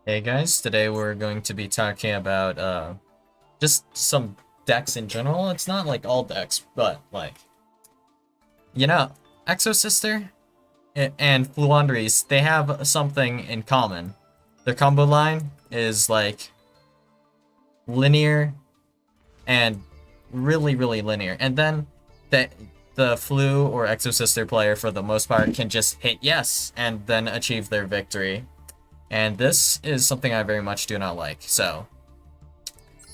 Hey guys, today we're going to be talking about just some decks in general. It's not like all decks, but like you know, Exosister and Fluandries, they have something in common. Their combo line is like linear and really linear. And then the Flu or Exosister player for the most part can just hit yes and then achieve their victory. And this is something I very much do not like. So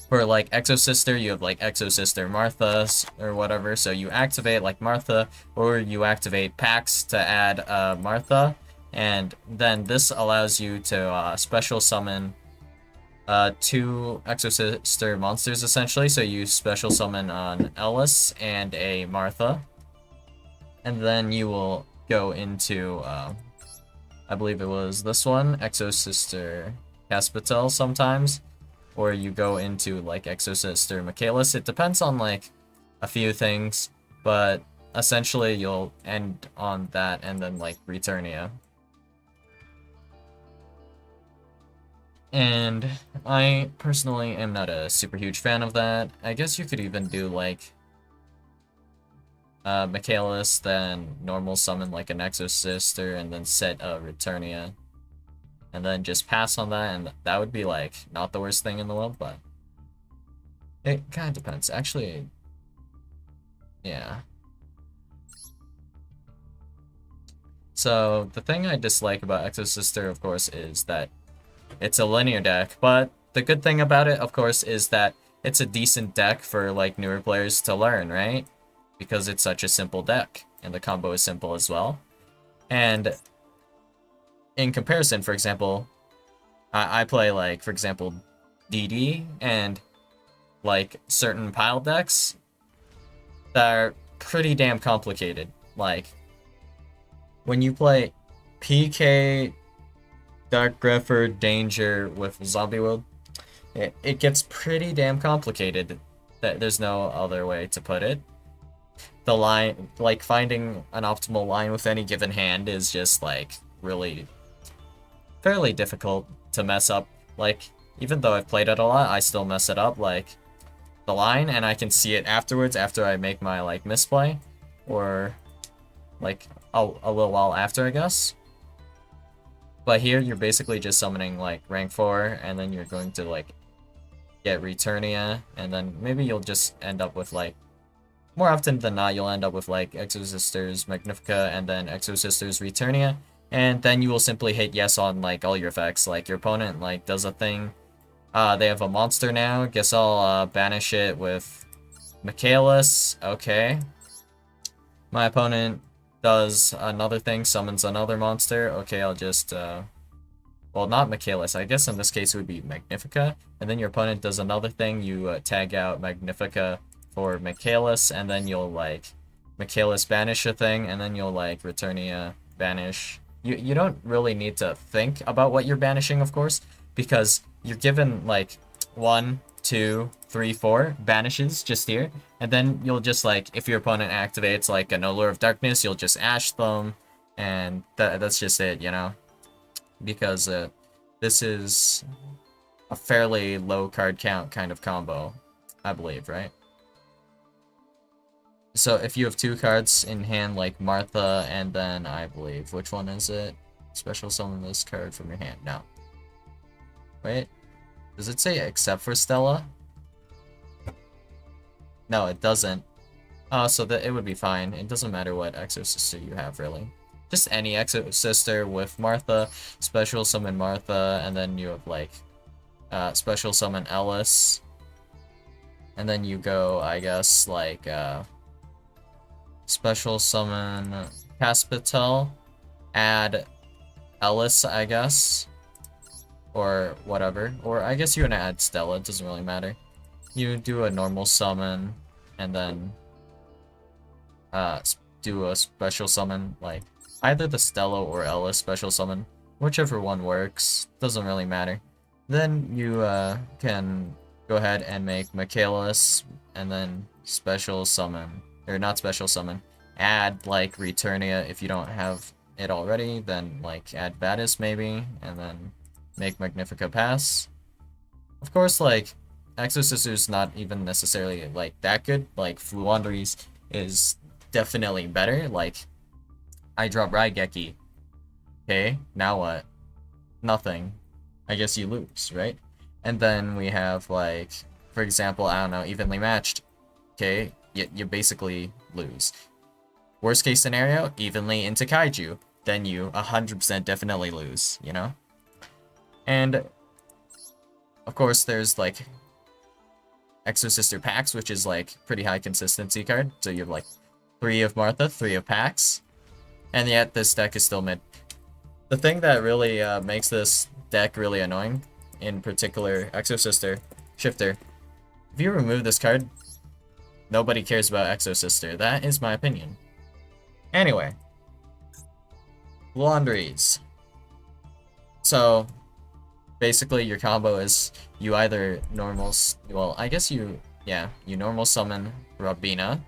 for like Exosister, you have like Exosister Martha or whatever. So you activate like Martha, or you activate Pax to add Martha, and then this allows you to special summon two Exosister monsters essentially. So you special summon an Ellis and a Martha, and then you will go into I believe it was this one, Exosister Caspitel sometimes, or you go into like Exosister Michaelis. It depends on like a few things, but essentially you'll end on that and then like Returnia. And I personally am not a super huge fan of that. I guess you could even do like Michaelis, then normal summon like an Exosister, and then set a Returnia. And then just pass on that, and that would be like not the worst thing in the world, but it kind of depends. Actually, yeah. So the thing I dislike about Exosister, of course, is that it's a linear deck, but the good thing about it, of course, is that it's a decent deck for like newer players to learn, right? Because it's such a simple deck, and the combo is simple as well. And in comparison, for example, I play like, for example, DD and like certain pile decks that are pretty damn complicated. Like when you play PK, Dark Grepher, Danger with Zombie World, it gets pretty damn complicated. There's no other way to put it. The line, like finding an optimal line with any given hand is just like really fairly difficult to mess up. Like even though I've played it a lot, I still mess it up. Like the line, and I can see it afterwards after I make my like misplay, or like a little while after, I guess. But here you're basically just summoning like rank 4, and then you're going to like get Returnia, and then maybe you'll just end up with like, more often than not, you'll end up with like Exosisters Magnifica and then Exosisters Returnia, and then you will simply hit yes on like all your effects. Like your opponent like does a thing. They have a monster now. Guess I'll banish it with Michaelis. Okay. My opponent does another thing, summons another monster. Okay, I'll just well, not Michaelis. I guess in this case it would be Magnifica. And then your opponent does another thing. You tag out Magnifica for Michaelis, and then you'll like Michaelis banish a thing, and then you'll like Returnia banish. You don't really need to think about what you're banishing, of course, because you're given like 1, 2, 3, 4 banishes just here, and then you'll just like, if your opponent activates like an Allure of Darkness, you'll just ash them, and that's just it, you know, because this is a fairly low card count kind of combo, I believe, right? So if you have 2 cards in hand like Martha, and then I believe, which one is it? Special summon this card from your hand. No. Wait. Does it say except for Stella? No, it doesn't. Oh, so that it would be fine. It doesn't matter what Exosister you have, really. Just any Exosister with Martha, special summon Martha, and then you have like special summon Ellis. And then you go, I guess, like special summon Caspitel, add Ellis, I guess, or whatever. Or I guess you're gonna add Stella, it doesn't really matter. You do a normal summon, and then do a special summon, like either the Stella or Ellis special summon, whichever one works, doesn't really matter. Then you can go ahead and make Michaelis, and then special summon, or not special summon, add like Returnia if you don't have it already, then like add Vadis maybe, and then make Magnifica pass. Of course, like, Exo Sister's not even necessarily, like, that good. Like, Fluandries is definitely better. Like, I drop Raigeki. Okay, now what? Nothing. I guess you lose, right? And then we have, like, for example, I don't know, evenly matched. Okay, you basically lose. Worst case scenario, evenly into Kaiju. Then you 100% definitely lose, you know? And, of course, there's, like, Exo Sister Pax, which is, like, pretty high consistency card. So you have, like, 3 of Martha, 3 of Pax. And yet, this deck is still mid. The thing that really makes this deck really annoying, in particular, Exo Sister, Shifter, if you remove this card, nobody cares about Exo Sister. That is my opinion. Anyway. Laundries. So, basically your combo is you either well, I guess you normal summon Robina,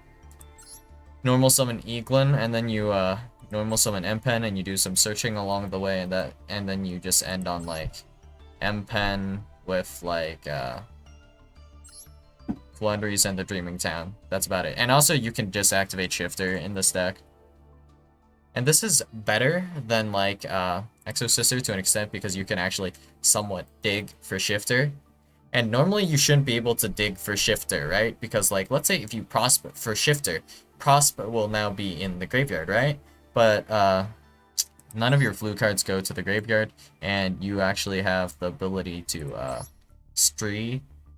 normal summon Eaglin, and then you normal summon M-Pen, and you do some searching along the way, and then you just end on like M-Pen with like Laundries and the Dreaming Town. That's about it. And also you can just activate Shifter in this deck. And this is better than like Exo Sister to an extent because you can actually somewhat dig for Shifter. And normally you shouldn't be able to dig for Shifter, right? Because like, let's say if you Prosper for Shifter, Prosper will now be in the graveyard, right? But none of your Floo cards go to the graveyard, and you actually have the ability to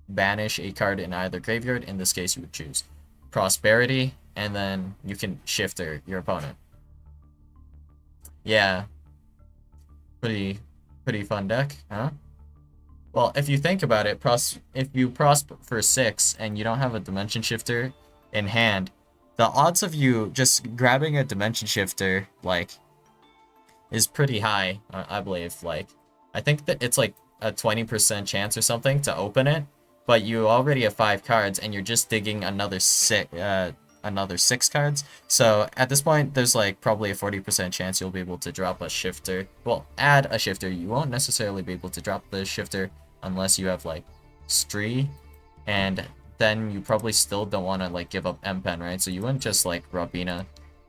banish a card in either graveyard. In this case, you would choose Prosperity, and then you can Shifter your opponent. Yeah. Pretty fun deck, huh? Well, if you think about it, if you prosper for 6 and you don't have a Dimension Shifter in hand, the odds of you just grabbing a Dimension Shifter, like, is pretty high, I believe. Like, I think that it's like a 20% chance or something to open it, but you already have 5 cards and you're just digging another 6 cards. So at this point, there's like probably a 40% chance you'll be able to drop a Shifter. Well, add a Shifter. You won't necessarily be able to drop the Shifter unless you have like Stree, and then you probably still don't want to like give up M-Pen, right? So you wouldn't just like Robina,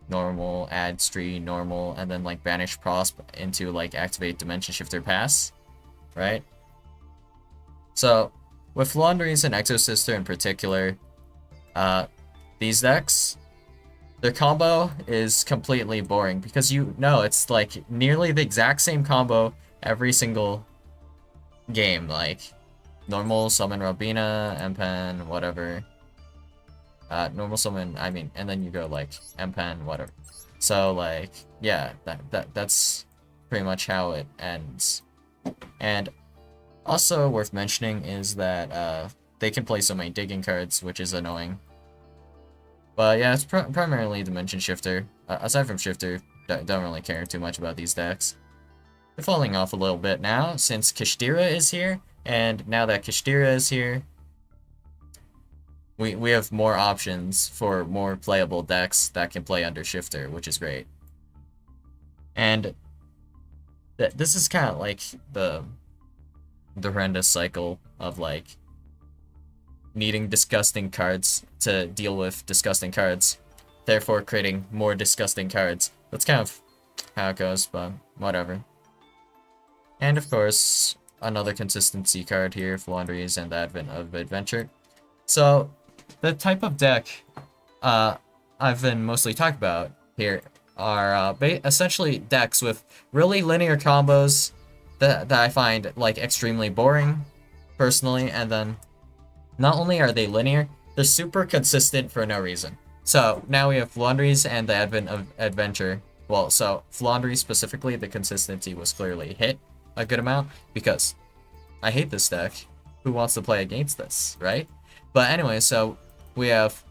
normal, add Stree, normal, and then like banish Prosp into like activate Dimension Shifter pass, right? So with Laundries and Exo Sister in particular, these decks, their combo is completely boring because you know it's like nearly the exact same combo every single game. Like normal summon Robina, M-Pen, whatever. Normal summon, I mean, and then you go like M-Pen, whatever. So like, yeah, that's pretty much how it ends. And also worth mentioning is that they can play so many digging cards, which is annoying. But yeah, it's primarily Dimension Shifter. Aside from Shifter, don't really care too much about these decks. They're falling off a little bit now, since Kashtira is here, and now that Kashtira is here, we have more options for more playable decks that can play under Shifter, which is great. And this is kind of like the horrendous cycle of like needing disgusting cards to deal with disgusting cards, therefore creating more disgusting cards. That's kind of how it goes, but whatever. And of course, another consistency card here, Flandries and the Advent of Adventure. So, the type of deck I've been mostly talking about here are essentially decks with really linear combos that I find like extremely boring, personally, and then not only are they linear, they're super consistent for no reason. So now we have Flandries and the Advent of Adventure. Well, so Flandries specifically, the consistency was clearly hit a good amount because I hate this deck. Who wants to play against this, right? But anyway, so we have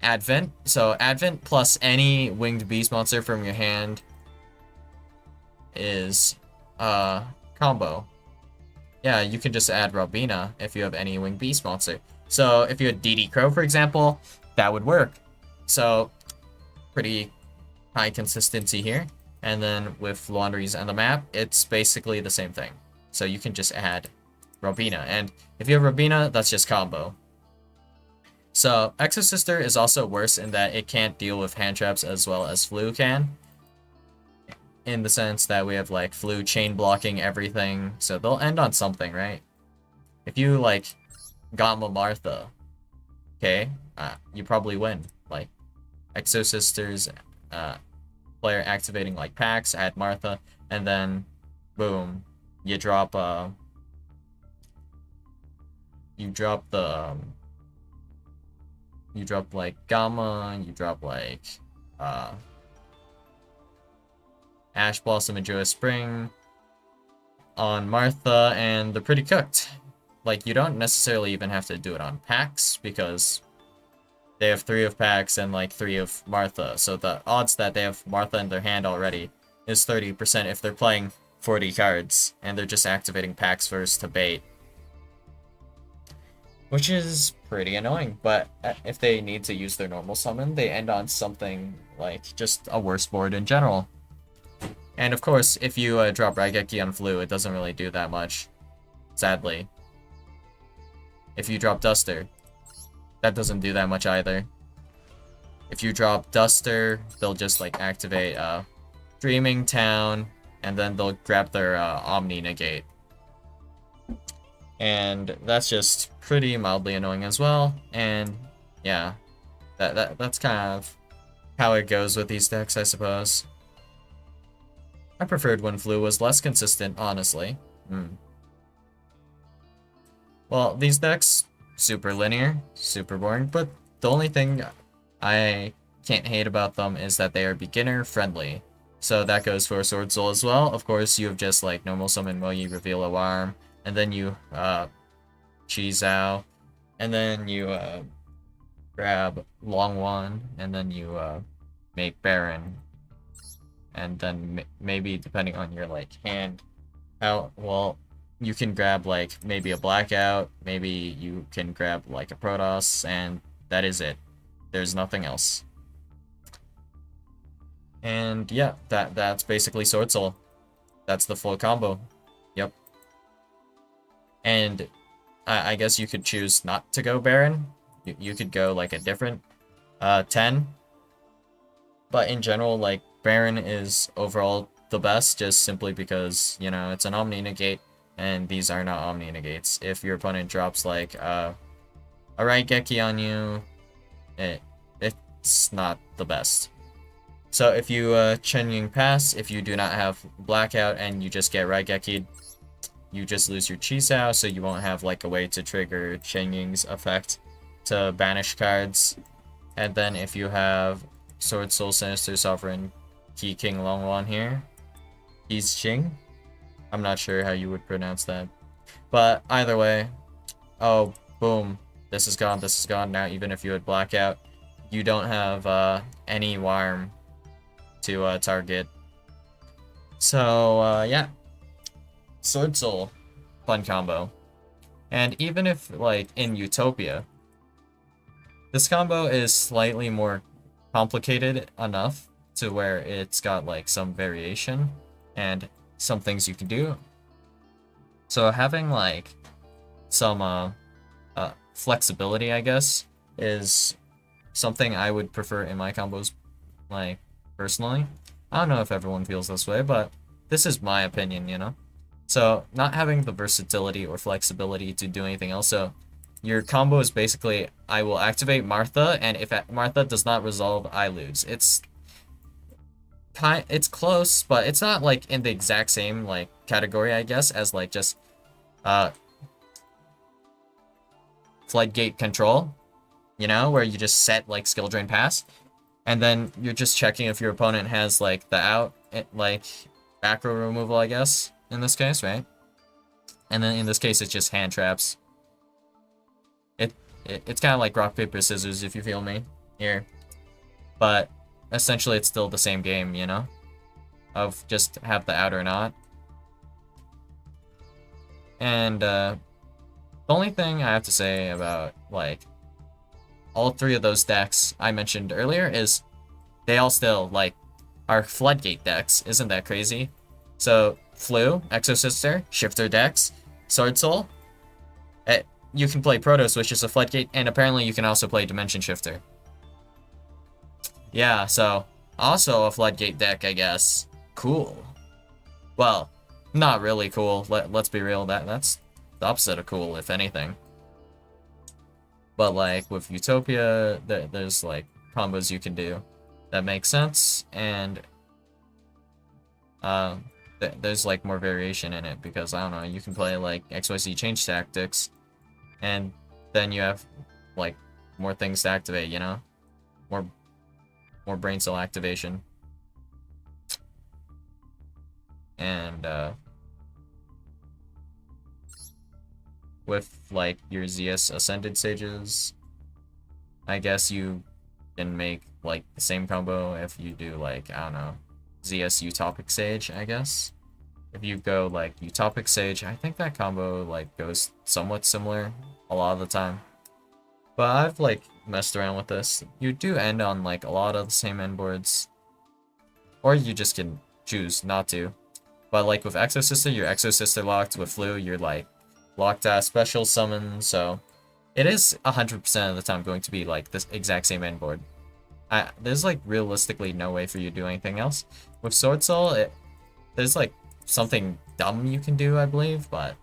Advent. So Advent plus any winged beast monster from your hand is combo. Yeah, you can just add Robina if you have any winged beast monster. So if you had DD Crow, for example, that would work. So pretty high consistency here. And then with Laundries and the map, it's basically the same thing. So you can just add Robina. And if you have Robina, that's just combo. So Exosister is also worse in that it can't deal with hand traps as well as Floo can. In the sense that we have like Floo chain blocking everything. So they'll end on something, right? If you like Gamma Martha, okay, you probably win. Like Exosister's player activating like packs, add Martha, and then boom, you drop the you drop like Gamma, you drop like Ash Blossom and Joyous Spring on Martha, and they're pretty cooked. Like, you don't necessarily even have to do it on packs, because they have 3 of packs and like 3 of Martha, so the odds that they have Martha in their hand already is 30% if they're playing 40 cards, and they're just activating packs first to bait. Which is pretty annoying, but if they need to use their normal summon, they end on something like just a worse board in general. And of course, if you drop Raigeki on Floo, it doesn't really do that much, sadly. If you drop Duster, that doesn't do that much either. If you drop Duster, they'll just like activate Dreaming Town, and then they'll grab their Omni Negate. And that's just pretty mildly annoying as well. And yeah, that's kind of how it goes with these decks, I suppose. I preferred when Floo was less consistent, honestly. Well, these decks, super linear, super boring, but the only thing I can't hate about them is that they are beginner friendly. So that goes for Sword Soul as well. Of course, you have just like normal summon Moyi, reveal a Warm, and then you Cheese Out, and then you grab Long One, and then you make Baron. And then maybe depending on your like hand, well, you can grab like maybe a Blackout, maybe you can grab like a Protoss, and that is it. There's nothing else. And yeah, that's basically Sword Soul. That's the full combo. Yep. And I guess you could choose not to go Baron. You could go like a different 10. But in general, like, Baron is overall the best, just simply because, you know, it's an Omni Negate, and these are not Omni Negates. If your opponent drops, like, a Raigeki on you, it's not the best. So if you Chen Ying pass, if you do not have Blackout and you just get Raigeki, you just lose your Chisao, so you won't have, like, a way to trigger Chen Ying's effect to banish cards. And then if you have Sword Soul, Sinister Sovereign, Qi King Longwan here, he's Ching. I'm not sure how you would pronounce that. But either way, oh, boom. This is gone, this is gone. Now, even if you had Blackout, you don't have any Warm to target. So, yeah. Sword Soul, fun combo. And even if, like, in Utopia, this combo is slightly more complicated enough to where it's got like some variation and some things you can do. So having like some flexibility, I guess, is something I would prefer in my combos, like, personally. I don't know if everyone feels this way, but this is my opinion, you know? So not having the versatility or flexibility to do anything else, so your combo is basically, I will activate Martha, and if Martha does not resolve, I lose. It's close, but it's not like in the exact same like category, I guess, as like just Floodgate control, you know, where you just set like skill drain pass, and then you're just checking if your opponent has like the out, like back row removal, I guess, in this case, right? And then in this case, it's just hand traps. It's kind of like rock, paper, scissors, if you feel me, here. But essentially, it's still the same game, you know? Of just have the out or not. And, the only thing I have to say about, like, all 3 of those decks I mentioned earlier is they all still, like, are Floodgate decks. Isn't that crazy? So, Floo, Exo Sister, Shifter Dex, Sword Soul. You can play Protos, which is a Floodgate, and apparently you can also play Dimension Shifter. Yeah, so also a Floodgate deck, I guess. Cool. Well, not really cool. Let's be real. That's the opposite of cool, if anything. But like with Utopia, there's like combos you can do that make sense, and there's like more variation in it because I don't know. You can play like XYZ change tactics, and then you have like more things to activate. You know, more brain cell activation, and with like your ZS Ascended Sages, I guess you can make like the same combo if you do like, I don't know, ZS Utopic Sage, I guess. If you go like Utopic Sage, I think that combo like goes somewhat similar a lot of the time. But I've like messed around with this. You do end on like a lot of the same end boards, or you just can choose not to. But like with Exo Sister, you're Exo Sister locked. With Floo, you're like locked at special summon, so it is 100% of the time going to be like this exact same end board. There's like realistically no way for you to do anything else. With Sword Soul, there's like something dumb you can do, I believe, but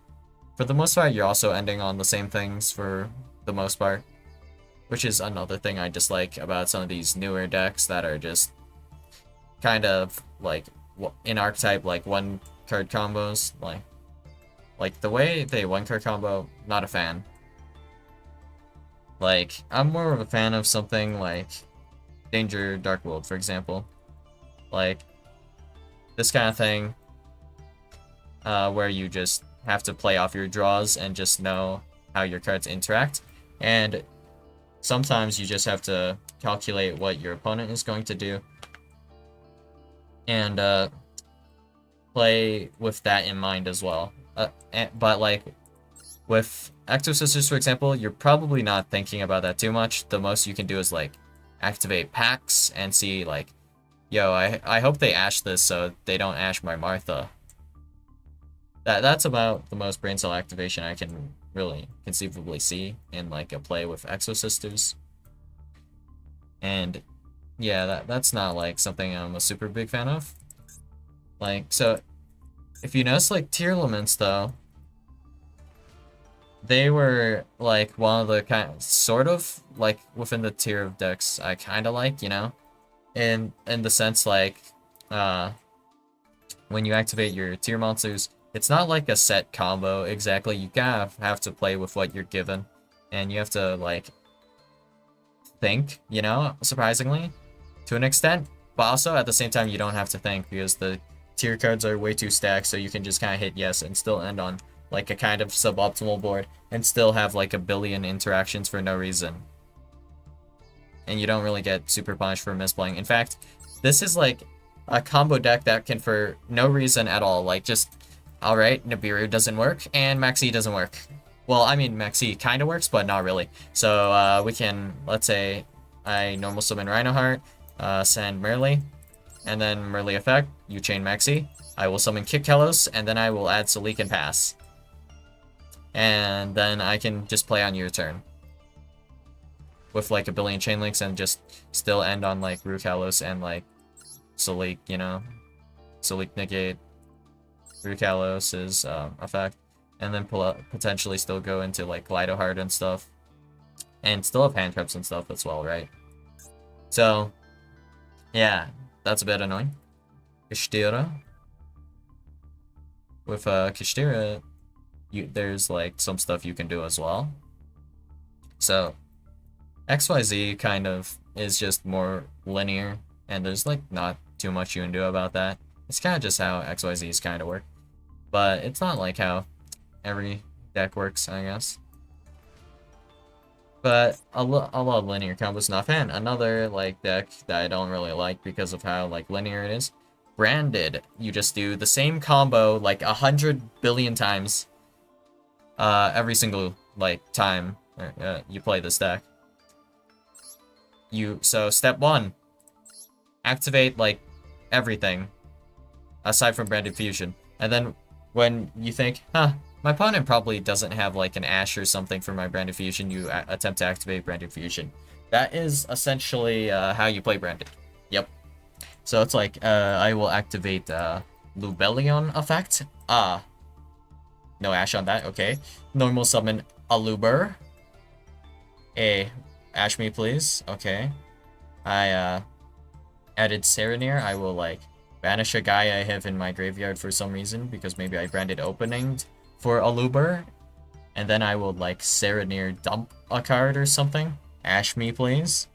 for the most part, you're also ending on the same things for the most part, which is another thing I dislike about some of these newer decks that are just kind of like in archetype, like one card combos, like the way they one card combo, not a fan. Like, I'm more of a fan of something like Danger Dark World, for example. Like, this kind of thing, where you just have to play off your draws and just know how your cards interact. And sometimes you just have to calculate what your opponent is going to do. And play with that in mind as well. But like, with Exo Sisters, for example, you're probably not thinking about that too much. The most you can do is like activate packs and see like, yo, I hope they ash this so they don't ash my Martha. That's about the most brain cell activation I can really conceivably see in like a play with Exo Sisters. And yeah, that's not like something I'm a super big fan of. Like, so if you notice like Tearlaments though, they were like one of the sort of like within the tier of decks I kind of like, you know, in the sense like when you activate your tier monsters, it's not like a set combo exactly. You kind of have to play with what you're given, and you have to like think, you know, surprisingly to an extent, but also at the same time you don't have to think because the tier cards are way too stacked, so you can just kind of hit yes and still end on like a kind of suboptimal board and still have like a billion interactions for no reason. And you don't really get super punished for misplaying. In fact, this is like a combo deck that can for no reason at all, like just, alright, Nibiru doesn't work and Maxi doesn't work. Well, I mean, Maxi kind of works, but not really. So we can, let's say, I normal summon Rhinoheart, send Merly, and then Merly effect, you chain Maxi. I will summon Kick Kelos, and then I will add Salik and pass. And then I can just play on your turn with like a billion chain links and just still end on like Rukalos and like Salik, you know, Salik negate Rukalos' effect, and then potentially still go into like Glidoheart and stuff, and still have hand traps and stuff as well, right? So yeah, that's a bit annoying. Kashtira. With Kashtira, there's like some stuff you can do as well. So XYZ kind of is just more linear, and there's like not too much you can do about that. It's kind of just how XYZ's kind of work, but it's not like how every deck works, I guess. But a lot of linear combos not a fan. Another like deck that I don't really like because of how like linear it is, Branded. You just do the same combo like 100 billion times every single like time you play this deck. So step 1, activate like everything aside from Branded Fusion. And then when you think, huh, my opponent probably doesn't have like an Ash or something for my Branded Fusion, you attempt to activate Branded Fusion. That is essentially how you play Branded. Yep. So it's like, I will activate Lubellion effect. No Ash on that, okay. Normal summon Aluber. Ash me please, okay. I added Serenir. I will like banish a guy I have in my graveyard for some reason, because maybe I branded opening for Aluber. And then I will like Serenir dump a card or something. Ash me please.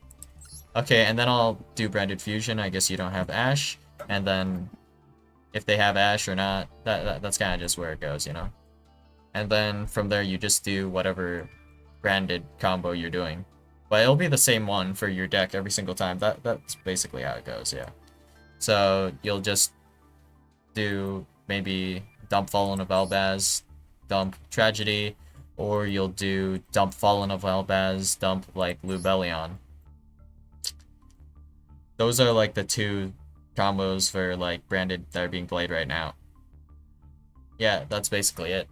Okay, and then I'll do Branded Fusion. I guess you don't have Ash. And then if they have Ash or not, that's kind of just where it goes, you know? And then from there you just do whatever branded combo you're doing. But it'll be the same one for your deck every single time. That's basically how it goes, yeah. So you'll just do maybe dump Fallen of Elbaz, dump Tragedy, or you'll do dump Fallen of Elbaz, dump like Lubellion. Those are like the two combos for like branded that are being played right now. Yeah, that's basically it.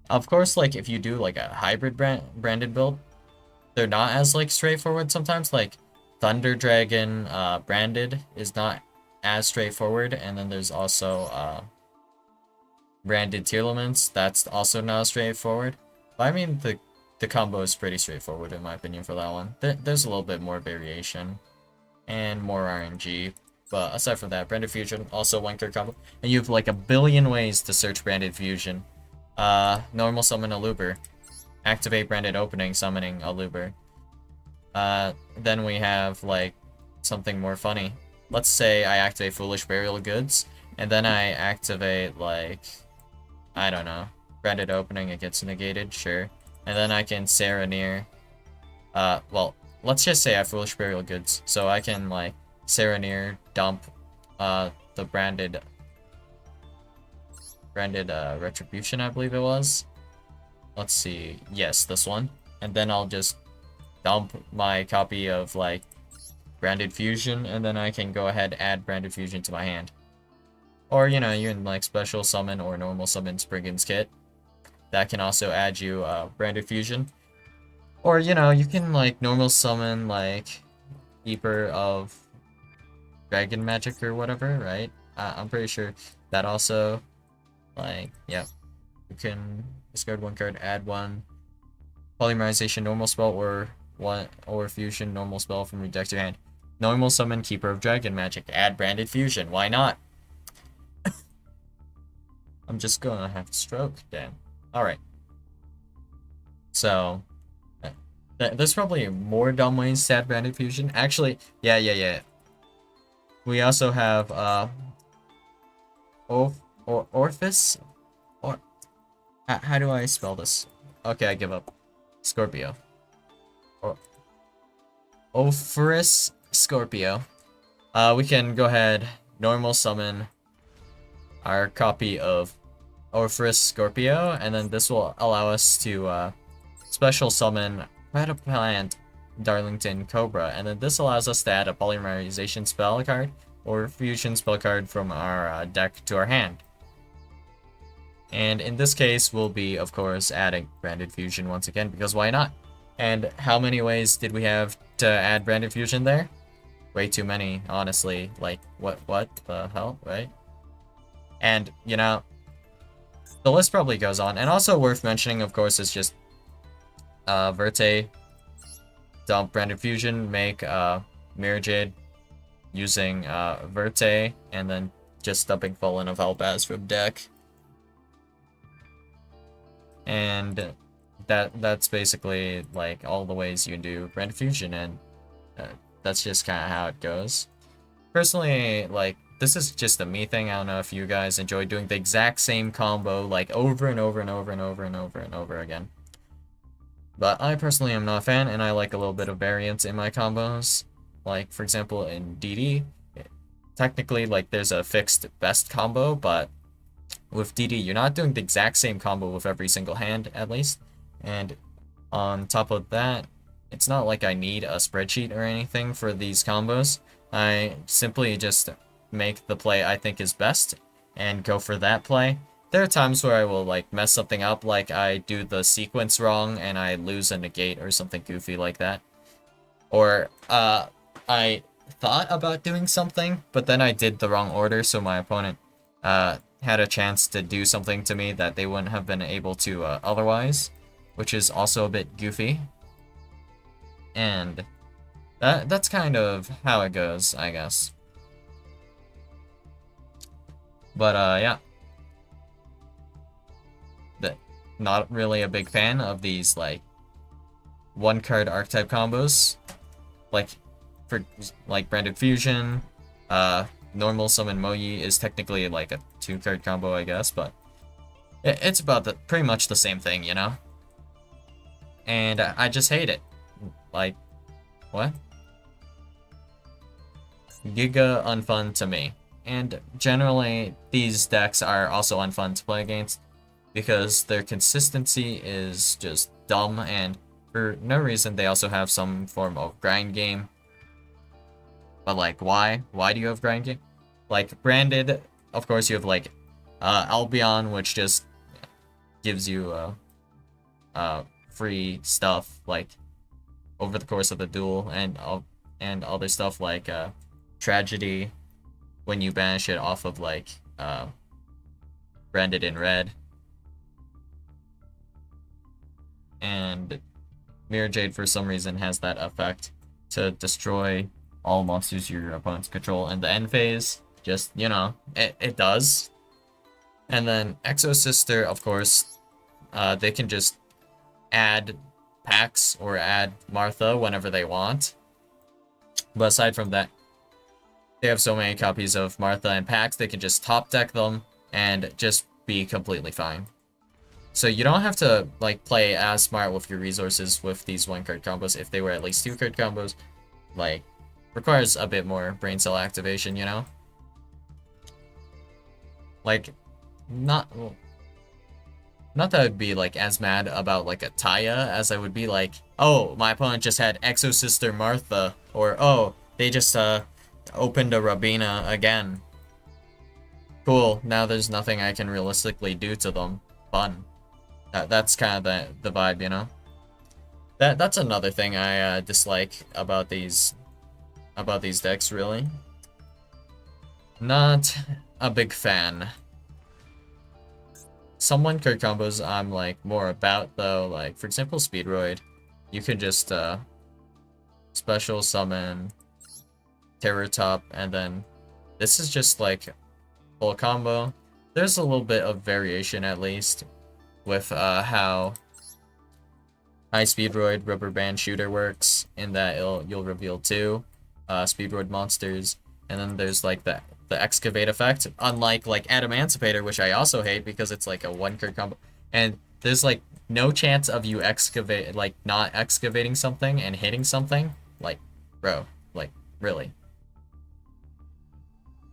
Of course, like if you do like a hybrid branded build, they're not as like straightforward sometimes. Like Thunder Dragon branded is not as straightforward, and then there's also branded Tearlaments. That's also not straightforward. But I mean the combo is pretty straightforward in my opinion for that one. There's a little bit more variation and more RNG. But aside from that, Branded Fusion, also one card combo. And you have like a billion ways to search Branded Fusion. Normal summon Aluber. Activate Branded Opening, summoning Aluber. Then we have like something more funny. Let's say I activate Foolish Burial Goods, and then I activate like, I don't know, Branded Opening, it gets negated, sure. And then I can Serenir. Well, let's just say I have Foolish Burial Goods, so I can like Serenir, dump the branded Retribution, I believe it was. Let's see, yes, this one. And then I'll just dump my copy of like Branded Fusion, and then I can go ahead add Branded Fusion to my hand. Or, you know, you can like special summon or normal summon Spriggan's Kit. That can also add you Branded Fusion. Or, you know, you can like normal summon like Keeper of Dragon Magic or whatever, right? I'm pretty sure that also, like, yeah. You can discard one card, add one Polymerization normal spell or fusion normal spell from your deck to your hand. Normal summon Keeper of Dragon Magic. Add Branded Fusion. Why not? I'm just gonna have a stroke. Damn. Alright. So, there's probably more dumb ways to add Branded Fusion. Actually, yeah. We also have, Orphis? Or, how do I spell this? Okay, I give up. Scorpio. Or Ophrys Scorpio. We can go ahead, normal summon our copy of Ophrys Scorpio, and then this will allow us to special summon Predaplant Darlington Cobra, and then this allows us to add a polymerization spell card or fusion spell card from our deck to our hand. And in this case, we'll be, of course, adding Branded Fusion once again, because why not? And how many ways did we have to add Branded Fusion there? Way too many, honestly. Like, what the hell, right? And, you know, the list probably goes on. And also worth mentioning, of course, is just Verte, dump Branded Fusion, make Mirror Jade using Verte, and then just dumping Fallen of Elbaz from deck. And that's basically like all the ways you can do Branded Fusion, and that's just kind of how it goes. Personally, like, this is just a me thing. I don't know if you guys enjoy doing the exact same combo like over and over and over and over and over and over again. But I personally am not a fan, and I like a little bit of variance in my combos. Like, for example, in DD, technically, like, there's a fixed best combo, but with DD, you're not doing the exact same combo with every single hand, at least. And on top of that, it's not like I need a spreadsheet or anything for these combos. I simply just make the play I think is best, and go for that play. There are times where I will like mess something up, like I do the sequence wrong and I lose a negate or something goofy like that. Or I thought about doing something, but then I did the wrong order, so my opponent had a chance to do something to me that they wouldn't have been able to otherwise, which is also a bit goofy. And that's kind of how it goes, I guess. But yeah. Not really a big fan of these like one card archetype combos. Like for like Branded Fusion, normal summon Moyi is technically like a 2-card combo, I guess, but it's about pretty much the same thing, you know? And I just hate it. Like, what? Giga unfun to me. And generally, these decks are also unfun to play against because their consistency is just dumb, and for no reason they also have some form of grind game. But like, why? Why do you have grind game? Like, Branded, of course you have like Albion, which just gives you free stuff like over the course of the duel, and other stuff like Tragedy when you banish it off of like Branded in red. And Mirror Jade for some reason has that effect to destroy all monsters your opponents control in the end phase. Just, you know, it does. And then Exo Sister, of course, they can just add Pax or add Martha whenever they want. But aside from that, they have so many copies of Martha and Pax, they can just top deck them and just be completely fine. So you don't have to like play as smart with your resources with these 1-card combos. If they were at least 2-card combos, like, requires a bit more brain cell activation, you know? Like, not that I'd be like as mad about like a Taya as I would be like, oh, my opponent just had Exo Sister Martha, or oh, they just opened a Rabina again. Cool, now there's nothing I can realistically do to them. Fun. That's kind of the vibe, you know? That's another thing I dislike about these decks, really. Not a big fan. Some 1-card combos I'm like more about though, like for example Speedroid. You can just special summon Terror Top, and then this is just like full combo. There's a little bit of variation at least with how High Speedroid Rubber Band Shooter works, in that you'll reveal 2 Speedroid monsters, and then there's like the Excavate effect, unlike like Adamantipator, which I also hate because it's like a 1-card combo, and there's like no chance of you not excavating something and hitting something. Like, bro, like, really?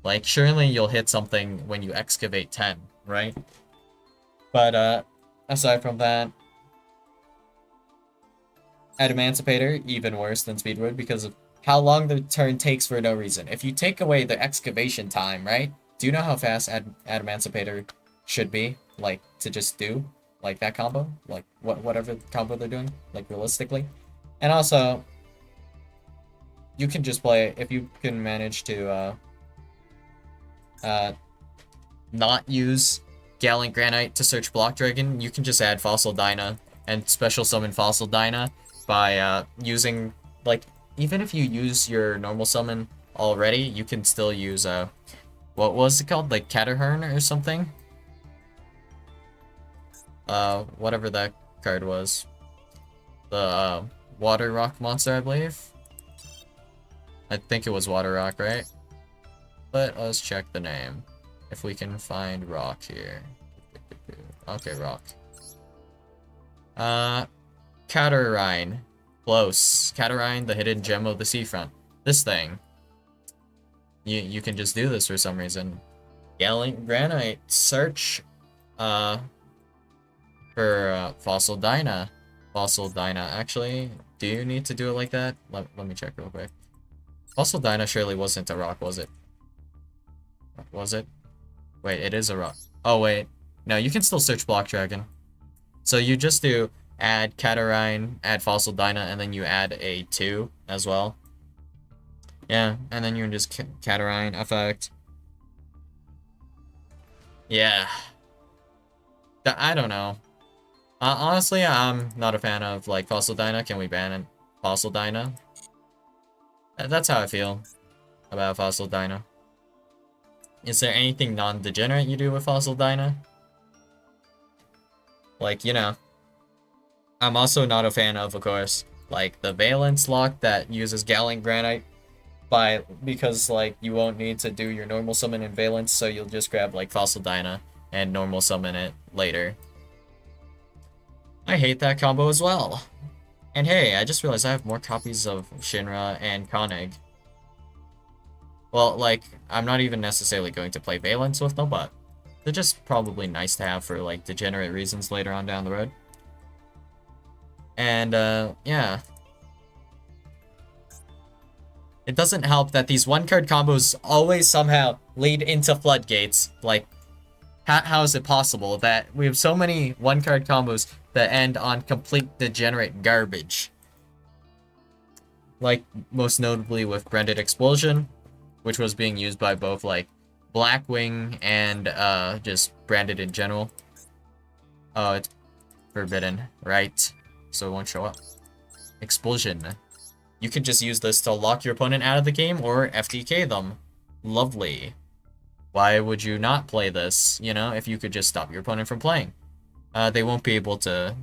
Like, surely you'll hit something when you excavate 10, right? But aside from that, Adamantipator, even worse than Speedroid because of how long the turn takes for no reason. If you take away the excavation time, right? Do you know how fast Adamantipator should be? Like, to just do? Like, that combo? Like, whatever combo they're doing? Like, realistically? And also, you can just play, if you can manage to, not use Gallant Granite to search Block Dragon, you can just add Fossil Dyna and special summon Fossil Dyna by, using, like, even if you use your normal summon already, you can still use, what was it called? Like, Caterhern or something? Whatever that card was. The, Water Rock monster, I believe? I think it was Water Rock, right? But let's check the name. If we can find Rock here. Okay, Rock. Catarine. Close. Catarine, the hidden gem of the seafront. This thing. You can just do this for some reason. Gallant Granite. Search for Fossil Dyna. Fossil Dyna. Actually, do you need to do it like that? Let me check real quick. Fossil Dyna surely wasn't a rock, was it? Was it? Wait, it is a rock. Oh, wait. No, you can still search Block Dragon. So you just do add Catarine, add Fossil Dyna, and then you add a 2 as well. Yeah, and then you can just Catarine effect. Yeah. I don't know. Honestly, I'm not a fan of, like, Fossil Dyna. Can we ban Fossil Dyna? That's how I feel about Fossil Dyna. Is there anything non-degenerate you do with Fossil Dyna? Like, you know. I'm also not a fan of course, like, the Valence lock that uses Gallant Granite because, like, you won't need to do your normal summon in Valence, so you'll just grab, like, Fossil Dyna and normal summon it later. I hate that combo as well. And hey, I just realized I have more copies of Shinra and Koenig. Well, like, I'm not even necessarily going to play Valence with them, but they're just probably nice to have for, like, degenerate reasons later on down the road. And, yeah. It doesn't help that these one-card combos always somehow lead into Floodgates. Like, how is it possible that we have so many one-card combos that end on complete degenerate garbage? Like, most notably with Branded Explosion, which was being used by both, like, Blackwing and, just Branded in general. Oh, it's forbidden, right? So it won't show up. Explosion. You can just use this to lock your opponent out of the game or FTK them. Lovely. Why would you not play this, you know, if you could just stop your opponent from playing? They won't be able to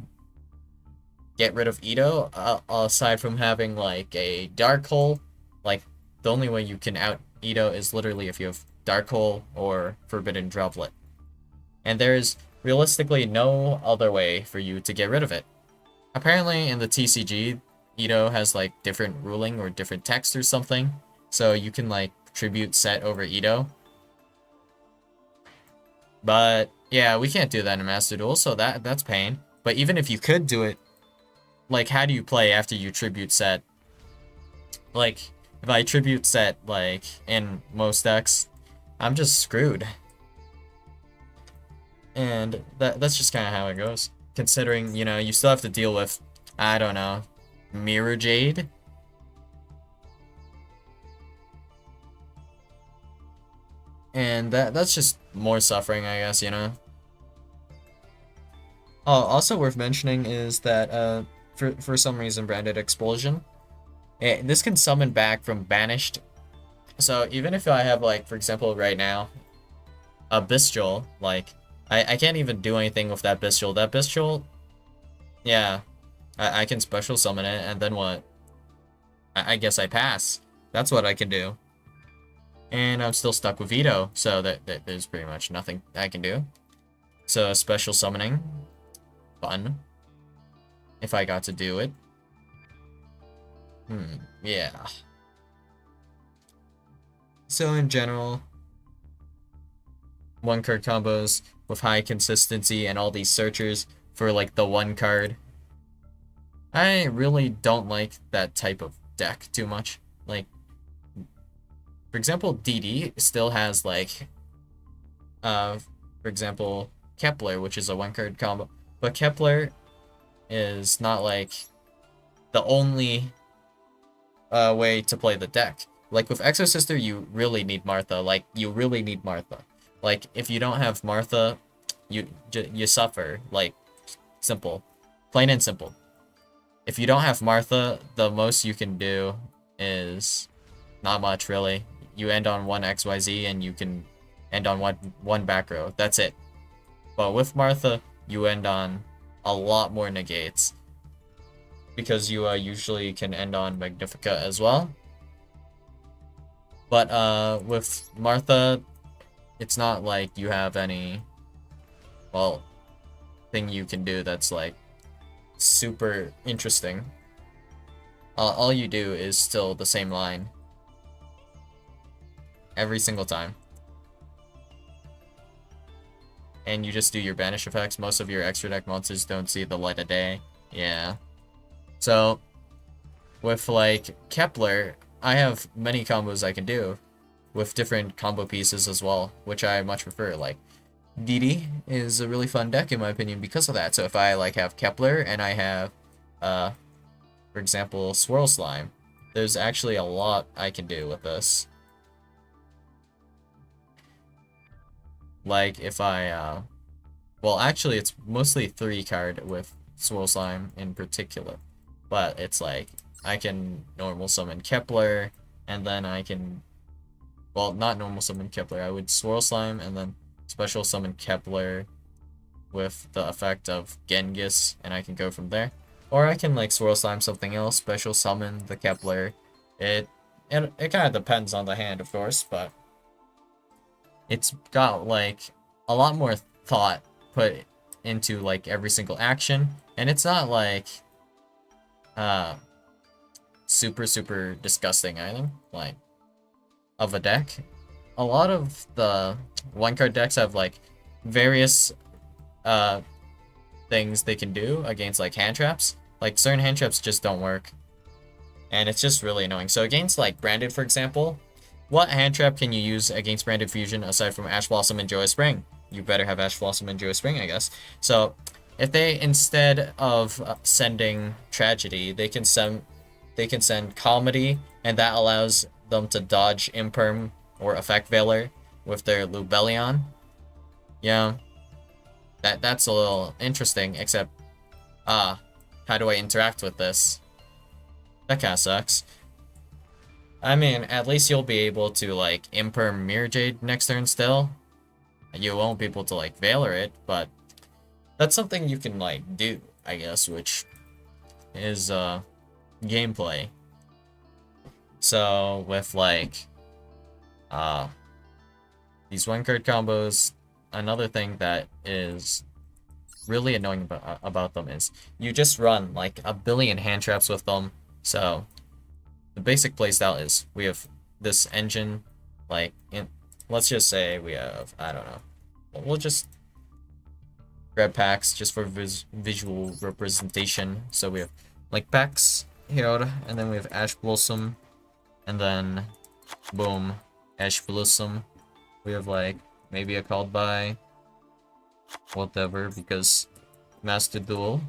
get rid of Ito, aside from having, like, a Dark Hole. Like, the only way you can out Ito is literally if you have Dark Hole or Forbidden Droplet. And there's realistically no other way for you to get rid of it. Apparently, in the TCG, Ito has, like, different ruling or different text or something, so you can, like, tribute set over Ito. But yeah, we can't do that in Master Duel, so that's pain. But even if you could do it, like, how do you play after you tribute set? Like, if I tribute set, like, in most decks, I'm just screwed. And that's just kind of how it goes. Considering, you know, you still have to deal with, I don't know, Mirror Jade? And that's just more suffering, I guess, you know? Oh, also worth mentioning is that, for some reason, Branded Explosion, this can summon back from Banished. So even if I have, like, for example, right now, a Bestial, like, I can't even do anything with that Bestial. That Bestial, yeah, I can special summon it, and then what? I guess I pass. That's what I can do. And I'm still stuck with Veto, so there's pretty much nothing I can do. So special summoning, fun. If I got to do it. Yeah. So in general, one card combos with high consistency and all these searchers for, like, the one card. I really don't like that type of deck too much. Like, for example, DD still has, like, for example, Kepler, which is a one card combo. But Kepler is not, like, the only way to play the deck. Like, with Exosister, you really need Martha. Like, you really need Martha. Like, if you don't have Martha, you suffer. Like, simple. Plain and simple. If you don't have Martha, the most you can do is not much, really. You end on one XYZ, and you can end on one back row. That's it. But with Martha, you end on a lot more negates. Because you usually can end on Magnifica as well. But with Martha, it's not like you have any, well, thing you can do that's, like, super interesting. All you do is still the same line. Every single time. And you just do your banish effects. Most of your extra deck monsters don't see the light of day. Yeah. So, with, like, Kepler, I have many combos I can do. with different combo pieces as well, which I much prefer. Like, DD is a really fun deck in my opinion because of that. So if I like have Kepler and I have, for example, Swirl Slime, there's actually a lot I can do with this. Like if I, well actually it's mostly 3 card with Swirl Slime in particular, but it's like I can normal summon Kepler, and then I can, well, not normal summon Kepler, I would Swirl Slime and then special summon Kepler with the effect of Genghis, and I can go from there. Or I can like Swirl Slime something else, special summon the Kepler. It kind of depends on the hand, of course, but it's got like a lot more thought put into like every single action, and it's not like super disgusting item like of a deck. A lot of the 1-card decks have like various things they can do against like hand traps. Like certain hand traps just don't work, and it's just really annoying. So against like Branded, for example, what hand trap can you use against Branded Fusion aside from Ash Blossom and Joyous Spring? You better have Ash Blossom and Joyous Spring, I guess. So if they, instead of sending Tragedy, they can send Comedy, and that allows them to dodge Imperm or Effect Veiler with their Lubellion. Yeah, that's a little interesting, except, how do I interact with this? That kinda sucks. I mean, at least you'll be able to, like, Imperm Mirror Jade next turn still. You won't be able to, like, Veiler it, but that's something you can, like, do, I guess, which is, gameplay. So, with, like, these 1-card combos, another thing that is really annoying about them is you just run, like, a billion hand traps with them. So the basic playstyle is we have this engine, like, let's just say we have, I don't know, we'll just grab packs just for visual representation. So we have like packs here, and then we have Ash Blossom, and then boom, Ash Blossom. We have like maybe a called by whatever because Master Duel,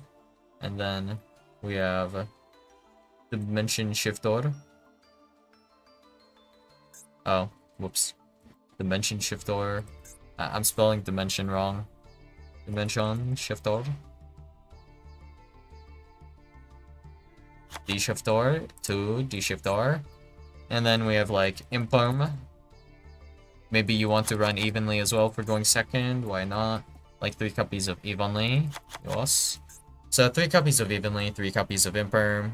and then we have Dimension Shifter. Oh, whoops. Dimension Shifter. I'm spelling dimension wrong. Dimension Shifter. D Shifter to D Shifter. And then we have like Imperm. Maybe you want to run Evenly as well for going second. Why not? Like 3 copies of Evenly. Yes. So 3 copies of Evenly, 3 copies of Imperm.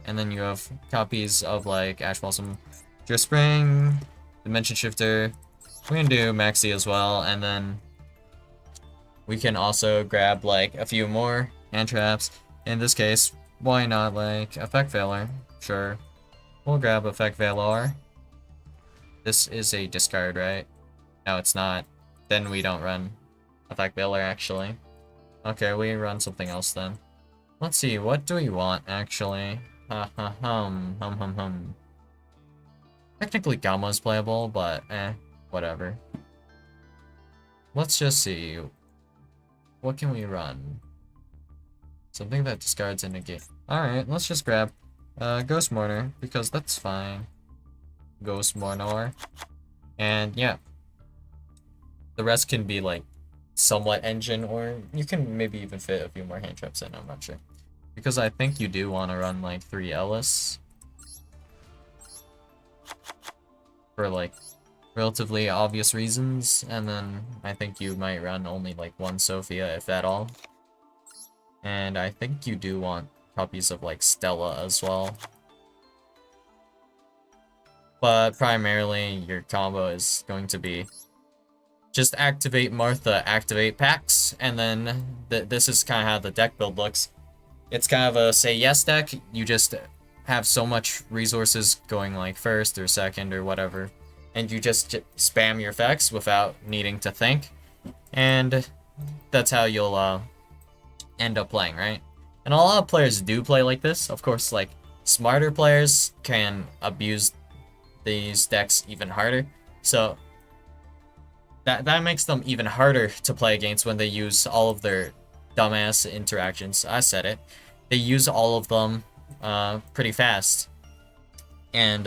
And then you have copies of like Ash Blossom, Joyous Spring, Dimension Shifter. We're gonna do Maxi as well, and then we can also grab like a few more hand traps. In this case, why not like Effect Veiler? Sure. We'll grab Effect Veiler. This is a discard, right? No, it's not. Then we don't run Effect Veiler actually. Okay, we run something else then. Let's see, what do we want actually? Technically Gamma is playable, but whatever. Let's just see. What can we run? Something that discards in a game. Alright, let's just grab Ghost Mourner, because that's fine. Ghost Mourner. And yeah. The rest can be like somewhat engine, or you can maybe even fit a few more hand traps in, I'm not sure. Because I think you do want to run like 3 Ellis. For like relatively obvious reasons, and then I think you might run only like 1 Sophia, if at all. And I think you do want copies of like Stella as well. But primarily your combo is going to be just activate Martha, activate packs, and then this is kind of how the deck build looks. It's kind of a say yes deck. You just have so much resources going like first or second or whatever, and you just spam your effects without needing to think, and that's how you'll end up playing, right? And a lot of players do play like this. Of course, like smarter players can abuse these decks even harder. So that makes them even harder to play against when they use all of their dumbass interactions. I said it. They use all of them pretty fast. And,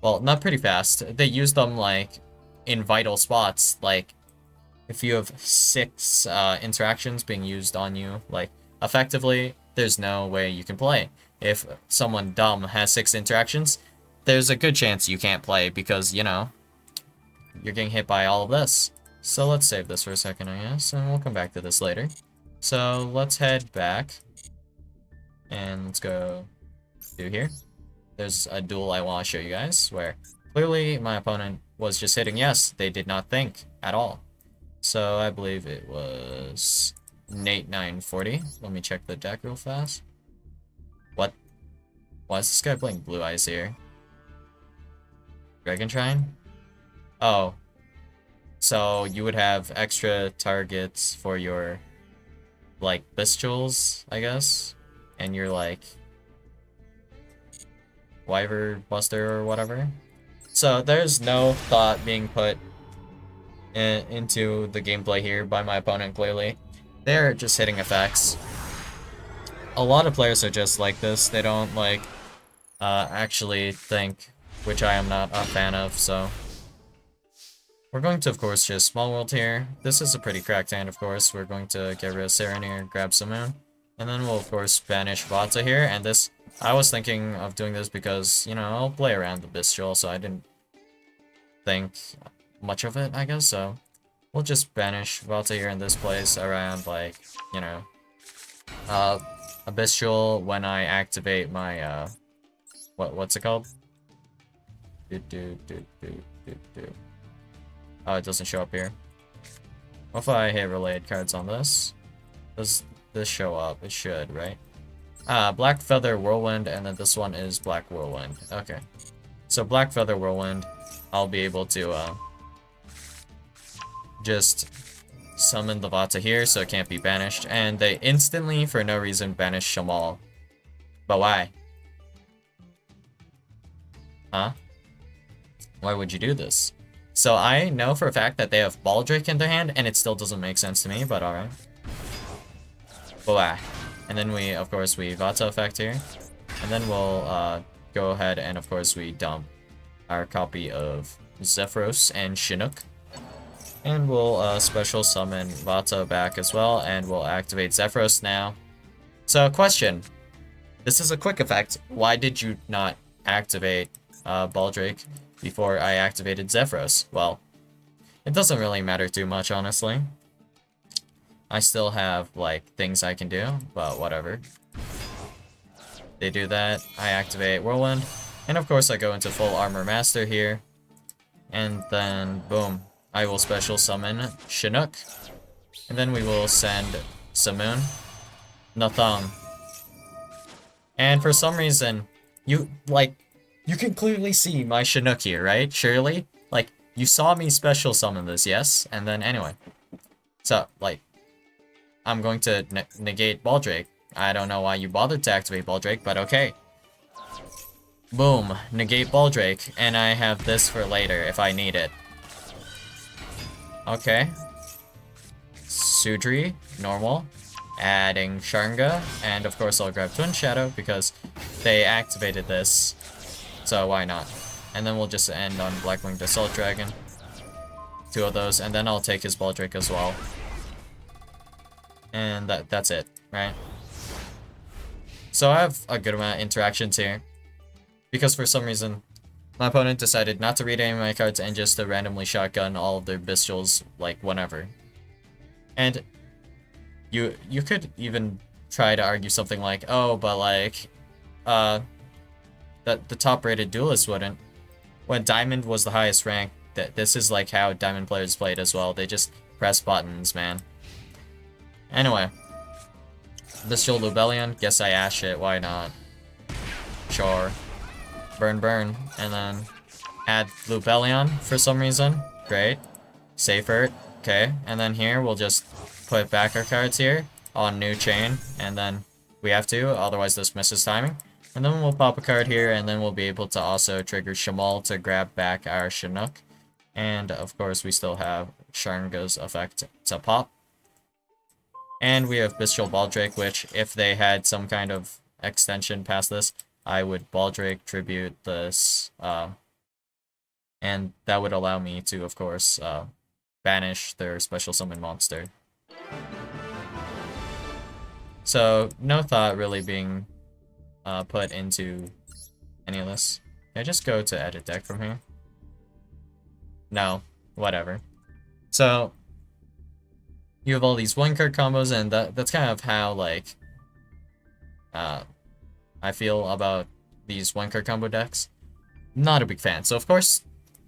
well, not pretty fast. They use them, like, in vital spots. Like, if you have 6 interactions being used on you, like, effectively, there's no way you can play. If someone dumb has 6 interactions, there's a good chance you can't play because, you know, you're getting hit by all of this. So let's save this for a second, I guess, and we'll come back to this later. So let's head back. And let's go do here. There's a duel I want to show you guys, where clearly my opponent was just hitting yes. They did not think at all. So I believe it was Nate 940. Let me check the deck real fast. What? Why is this guy playing Blue Eyes here? Dragon Trine? Oh. So you would have extra targets for your, like, Bestials, I guess? And your, like, Wyvern Buster or whatever. So there's no thought being put into the gameplay here by my opponent, clearly. They're just hitting effects. A lot of players are just like this. They don't, like, actually think, which I am not a fan of, so... We're going to, of course, just Small World here. This is a pretty cracked hand, of course. We're going to get rid of Serenir, grab some Moon. And then we'll, of course, banish Vata here. And this, I was thinking of doing this because, you know, I'll play around the Bestial, so I didn't think much of it, I guess. So we'll just banish Vata here in this place around, like, you know, a Bestial when I activate my, what's it called? Oh, it doesn't show up here. What if I hit related cards on this? Does this show up? It should, right? Black Feather Whirlwind, and then this one is Black Whirlwind. Okay. So Black Feather Whirlwind, I'll be able to, just summon the Vata here so it can't be banished. And they instantly, for no reason, banish Shamal. But why? Huh? Why would you do this? So I know for a fact that they have Baldrake in their hand, and it still doesn't make sense to me, but alright. Blah. And then we, of course, we Vata effect here. And then we'll go ahead and, of course, we dump our copy of Zephyros and Chinook. And we'll special summon Vata back as well, and we'll activate Zephyros now. So, question. This is a quick effect. Why did you not activate Baldrake before I activated Zephyros? Well, it doesn't really matter too much, honestly. I still have, like, things I can do, but whatever. They do that, I activate Whirlwind, and of course I go into full Armor Master here. And then, boom, I will special summon Chinook. And then we will send Samoon, Nathang. And for some reason, you can clearly see my Chinook here, right? Surely? Like, you saw me special summon this, yes? And then, anyway. So, like, I'm going to negate Baldrake. I don't know why you bothered to activate Baldrake, but okay. Boom. Negate Baldrake. And I have this for later if I need it. Okay. Sudri. Normal. Adding Sharnga. And, of course, I'll grab Twin Shadow because they activated this. So why not? And then we'll just end on Blackwinged Assault Dragon. 2 of those, and then I'll take his Baldrake as well. And that's it, right? So I have a good amount of interactions here. Because for some reason, my opponent decided not to read any of my cards and just to randomly shotgun all of their Bestials, like, whenever. And you could even try to argue something like, oh, but like, that the top-rated duelist wouldn't. When Diamond was the highest rank, this is like how Diamond players played as well. They just press buttons, man. Anyway. Bestial Lubellion, guess I ash it, why not? Sure. Burn, burn, and then add Lubellion for some reason. Great. Safer, okay. And then here, we'll just put back our cards here on new chain, and then we have to, otherwise this misses timing. And then we'll pop a card here, and then we'll be able to also trigger Shamal to grab back our Chinook. And of course, we still have Sharnga's effect to pop. And we have Bestial Baldrake, which, if they had some kind of extension past this, I would Baldrake tribute this, and that would allow me to, of course, banish their special summon monster. So, no thought really being put into any of this. Can I just go to edit deck from here? No, whatever. So, you have all these one-card combos, and that's kind of how, like, I feel about these one-card combo decks. Not a big fan. So, of course,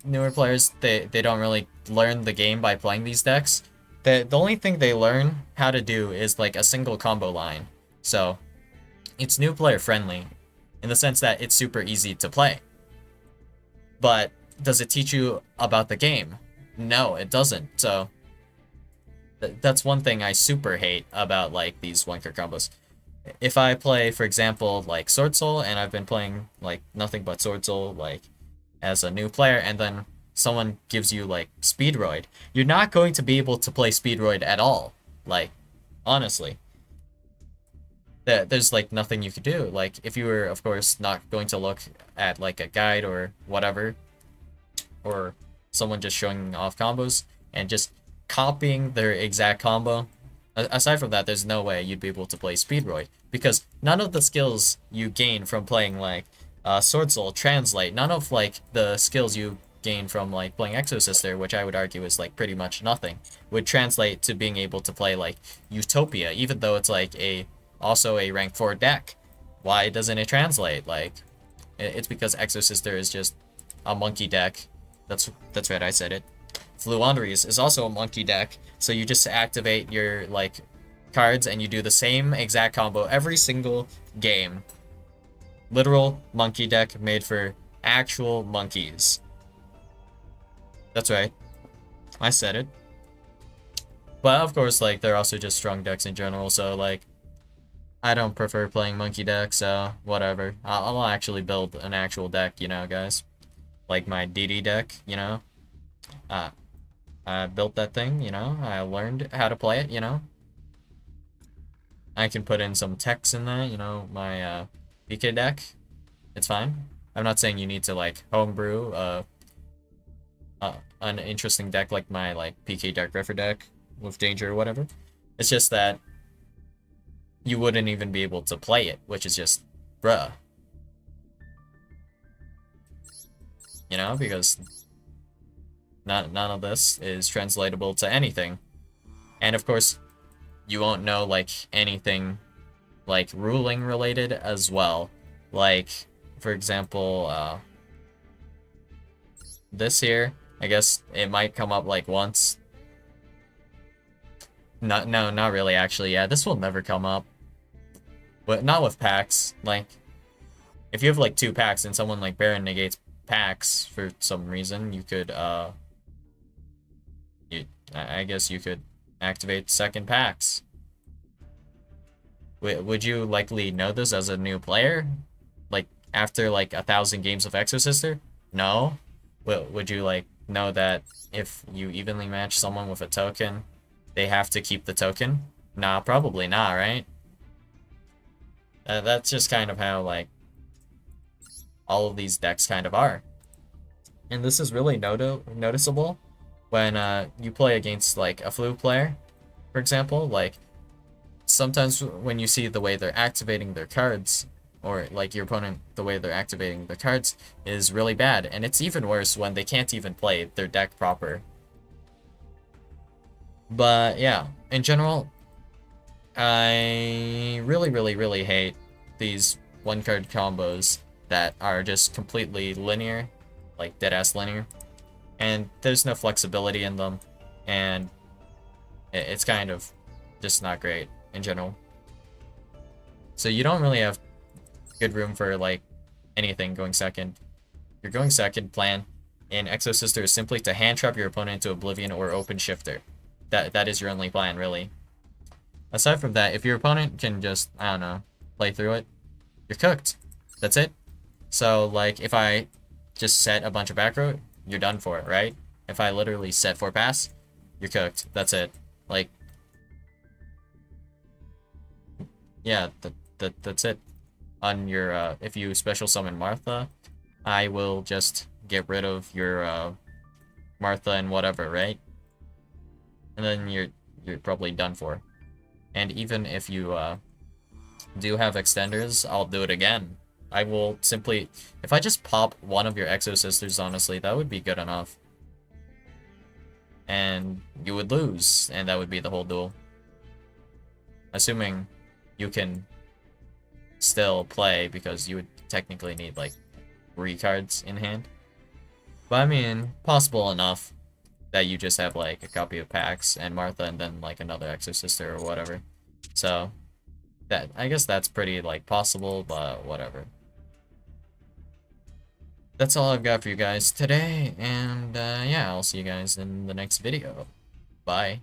newer players, they don't really learn the game by playing these decks. The only thing they learn how to do is, like, a single combo line. So, it's new player friendly, in the sense that it's super easy to play. But, does it teach you about the game? No, it doesn't. So, that's one thing I super hate about, like, these one-card combos. If I play, for example, like Sword Soul, and I've been playing, like, nothing but Sword Soul, like, as a new player, and then someone gives you, like, Speedroid, you're not going to be able to play Speedroid at all. Like, honestly. There's, like, nothing you could do. Like, if you were, of course, not going to look at, like, a guide or whatever, or someone just showing off combos, and just copying their exact combo, aside from that, there's no way you'd be able to play Speedroid, because none of the skills you gain from playing, like, Sword Soul translate. None of, like, the skills you gain from, like, playing Exosister, which I would argue is, like, pretty much nothing, would translate to being able to play, like, Utopia, even though it's, like, also a rank 4 deck. Why doesn't it translate? Like, it's because Exosister is just a monkey deck. That's right, I said it. Fluandries is also a monkey deck, so you just activate your, like, cards and you do the same exact combo every single game. Literal monkey deck made for actual monkeys. That's right. I said it. But of course, like, they're also just strong decks in general, so, like, I don't prefer playing monkey decks, so whatever. I'll actually build an actual deck, you know, guys. Like my DD deck, you know. I built that thing, you know. I learned how to play it, you know. I can put in some text in that, you know, my PK deck. It's fine. I'm not saying you need to, like, homebrew an interesting deck like my, like, PK Dark River deck with Danger or whatever. It's just that you wouldn't even be able to play it, which is just, bruh. You know, because none of this is translatable to anything. And of course, you won't know, like, anything, like, ruling related as well. Like, for example, this here, I guess it might come up, like, once. No, not really, actually. Yeah, this will never come up. But not with packs. Like, if you have, like, 2 packs and someone, like, Baron negates packs for some reason, you could, I guess you could activate second packs. Would you likely know this as a new player? Like, after, like, 1,000 games of Exosister? No? Would you, like, know that if you evenly match someone with a token, they have to keep the token? Nah, probably not, right? That's just kind of how, like, all of these decks kind of are. And this is really noticeable when you play against, like, a floo player, for example. Like, sometimes when you see the way they're activating their cards, or, like, your opponent, the way they're activating the cards is really bad. And it's even worse when they can't even play their deck proper. But, yeah, in general, I really hate these one-card combos that are just completely linear, like dead-ass linear, and there's no flexibility in them, and it's kind of just not great in general. So you don't really have good room for, like, anything going second. Your going second plan in Exosister is simply to hand trap your opponent into Oblivion or Open Shifter. That is your only plan, really. Aside from that, if your opponent can just, I don't know, play through it, you're cooked. That's it. So, like, if I just set a bunch of back row, you're done for it, right? If I literally set 4 pass, you're cooked. That's it. Like, yeah, that's it. On your, if you special summon Martha, I will just get rid of your, Martha and whatever, right? And then you're probably done for. And even if you, do have extenders, I'll do it again. I will simply... If I just pop one of your Exo Sisters, honestly, that would be good enough. And you would lose, and that would be the whole duel. Assuming you can still play, because you would technically need, like, 3 cards in hand. But I mean, possible enough that you just have, like, a copy of Pax and Martha and then, like, another Exo Sister or whatever. So, that I guess that's pretty, like, possible, but whatever. That's all I've got for you guys today, and yeah, I'll see you guys in the next video. Bye.